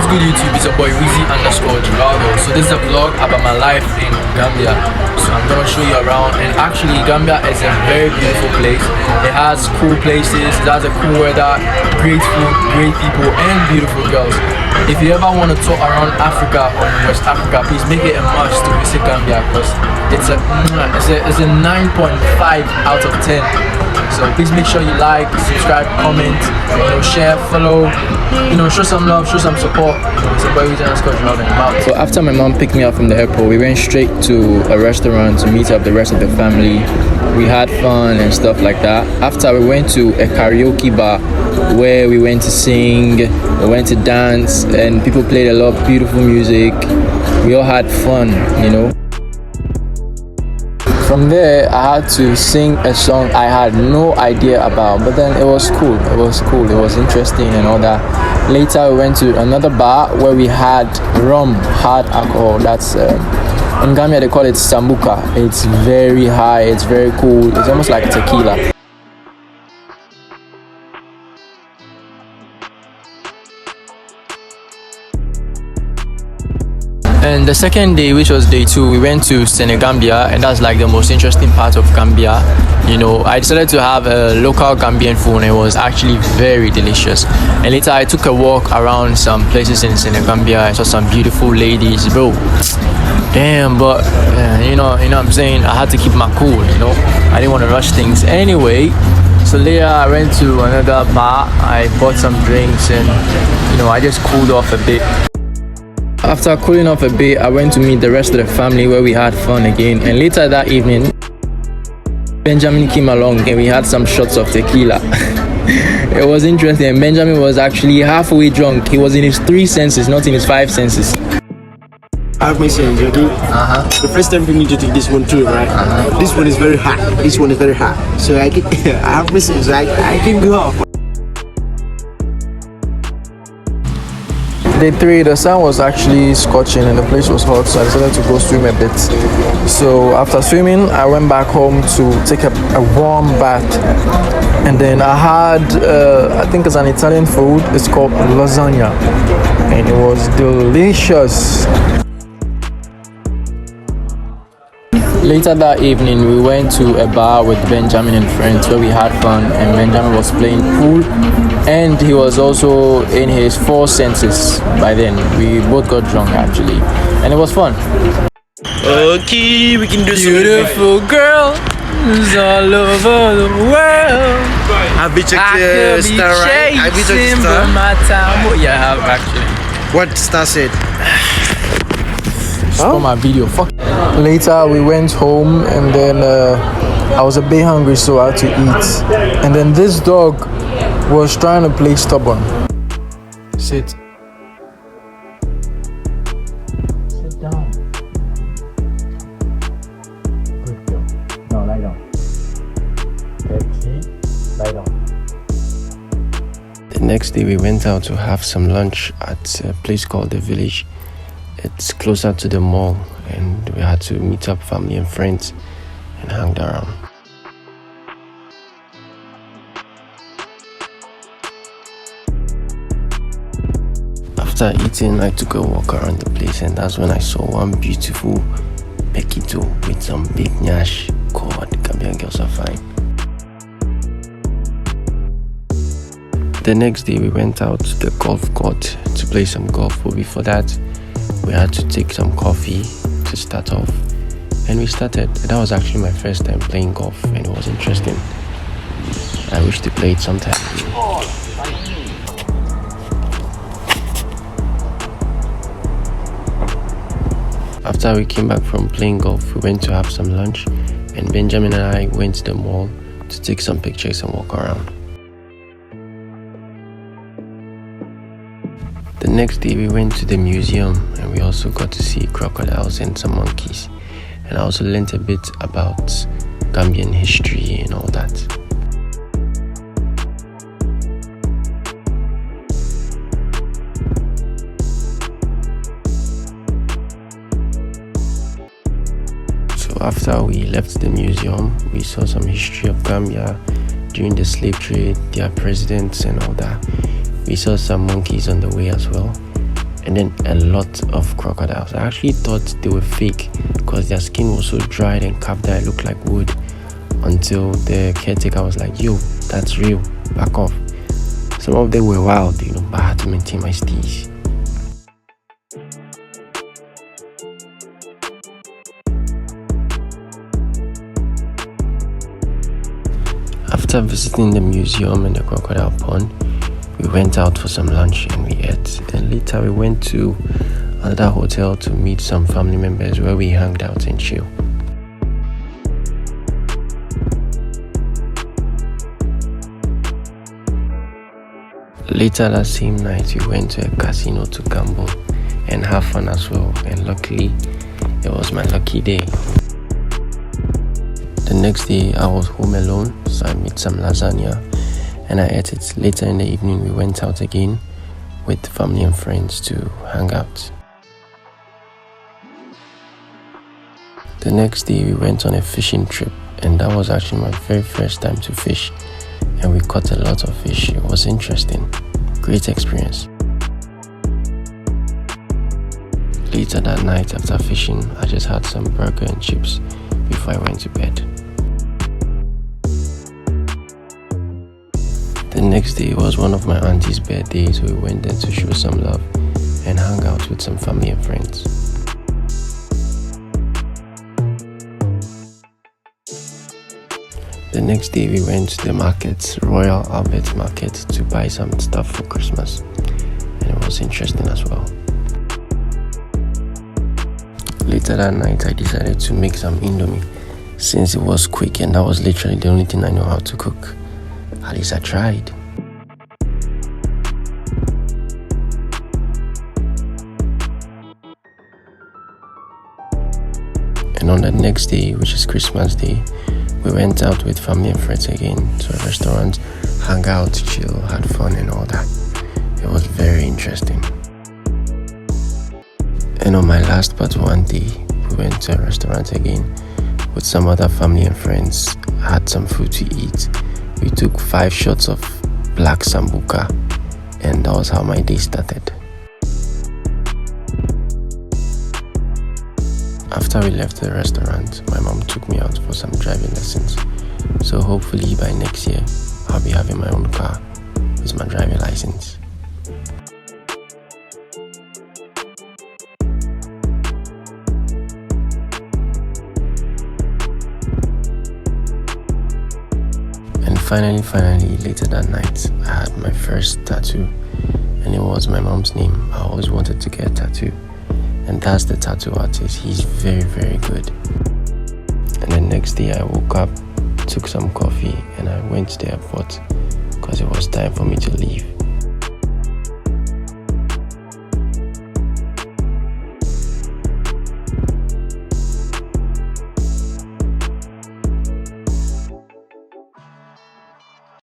good YouTube? It's your boy Weezy_Geraldo. So this is a vlog about my life in Gambia. So I'm gonna show you around, and actually Gambia is a very beautiful place. It has cool places, it has a cool weather, great food, great people, and beautiful girls. If you ever want to tour around Africa or West Africa, please make it a must to visit Gambia, because it's a 9.5 out of 10. So please make sure you like, subscribe, comment, share, follow, show some love, show some support. So after my mom picked me up from the airport, we went straight to a restaurant to meet up the rest of the family. We had fun and stuff like that. After, we went to a karaoke bar where we went to sing, we went to dance, and people played a lot of beautiful music. We all had fun, From there, I had to sing a song I had no idea about, but then it was cool. It was interesting and all that. Later, we went to another bar where we had rum, hard alcohol. That's in Gambia they call it sambuca. It's very high. It's very cool. It's almost like tequila. And the second day, which was day 2, we went to Senegambia, and that's like the most interesting part of Gambia. I decided to have a local Gambian food, and it was actually very delicious. And later I took a walk around some places in Senegambia. I saw some beautiful ladies, bro. Damn, but you know what I'm saying, I had to keep my cool, I didn't want to rush things. Anyway, so later I went to another bar, I bought some drinks, and I just cooled off a bit. After cooling off a bit, I went to meet the rest of the family where we had fun again. And later that evening, Benjamin came along and we had some shots of tequila. It was interesting. Benjamin was actually halfway drunk. He was in his 3 senses, not in his 5 senses. I have my sense, okay? The first time we need to take this one too, right? This one is very hot. This one is very hot. So I have my sense, I can go off. Day 3, the sun was actually scorching and the place was hot, so I decided to go swim a bit. So after swimming, I went back home to take a warm bath, and then I had I think it's an Italian food. It's called lasagna, and it was delicious. Later that evening, we went to a bar with Benjamin and friends where we had fun, and Benjamin was playing pool, and he was also in his 4 senses by then. We both got drunk actually, and it was fun. Okay, we can do some beautiful girls all over the world. Have you checked the star, right? Have you checked the star? Yeah, I have actually. What star said? For my video. Fuck. Later we went home, and then I was a bit hungry, so I had to eat. And then this dog was trying to play stubborn. Sit. Sit down. Good girl. No, lie down. Pepsi, lie down. The next day we went out to have some lunch at a place called The Village. It's closer to the mall, and we had to meet up family and friends and hang around. After eating, I took a walk around the place, and that's when I saw one beautiful Pekito with some big nyash. God, Gambian girls are fine. The next day we went out to the golf court to play some golf, but before that we had to take some coffee to start off, and we started. That was actually my first time playing golf, and it was interesting. I wish to play it sometime. After we came back from playing golf, we went to have some lunch, and Benjamin and I went to the mall to take some pictures and walk around. The next day we went to the museum, and we also got to see crocodiles and some monkeys, and I also learned a bit about Gambian history and all that. So after we left the museum, we saw some history of Gambia during the slave trade, their presidents and all that. We saw some monkeys on the way as well, and then a lot of crocodiles. I actually thought they were fake because their skin was so dried and carved that it looked like wood, until the caretaker was like, yo, that's real, back off. Some of them were wild, but I had to maintain my steez. After visiting the museum and the crocodile pond, we went out for some lunch and we ate. And later we went to another hotel to meet some family members where we hung out and chill. Later that same night, we went to a casino to gamble and have fun as well. And luckily, it was my lucky day. The next day, I was home alone, so I made some lasagna and I ate it. Later in the evening, we went out again with family and friends to hang out. The next day, we went on a fishing trip, and that was actually my very first time to fish. And we caught a lot of fish. It was interesting. Great experience. Later that night after fishing, I just had some burger and chips before I went to bed. The next day was one of my auntie's birthdays, so we went there to show some love and hang out with some family and friends. The next day we went to the market, Royal Albert Market, to buy some stuff for Christmas, and it was interesting as well. Later that night I decided to make some indomie since it was quick and that was literally the only thing I know how to cook. At least I tried. And on the next day, which is Christmas Day, we went out with family and friends again to a restaurant, hung out, chill, had fun and all that. It was very interesting. And on my last but one day, we went to a restaurant again with some other family and friends, had some food to eat. We took 5 shots of black sambuca, and that was how my day started. After we left the restaurant, my mom took me out for some driving lessons. So hopefully by next year, I'll be having my own car with my driving license. And finally, later that night, I had my first tattoo, and it was my mom's name. I always wanted to get a tattoo, and that's the tattoo artist. He's very, very good. And the next day I woke up, took some coffee, and I went to the airport because it was time for me to leave.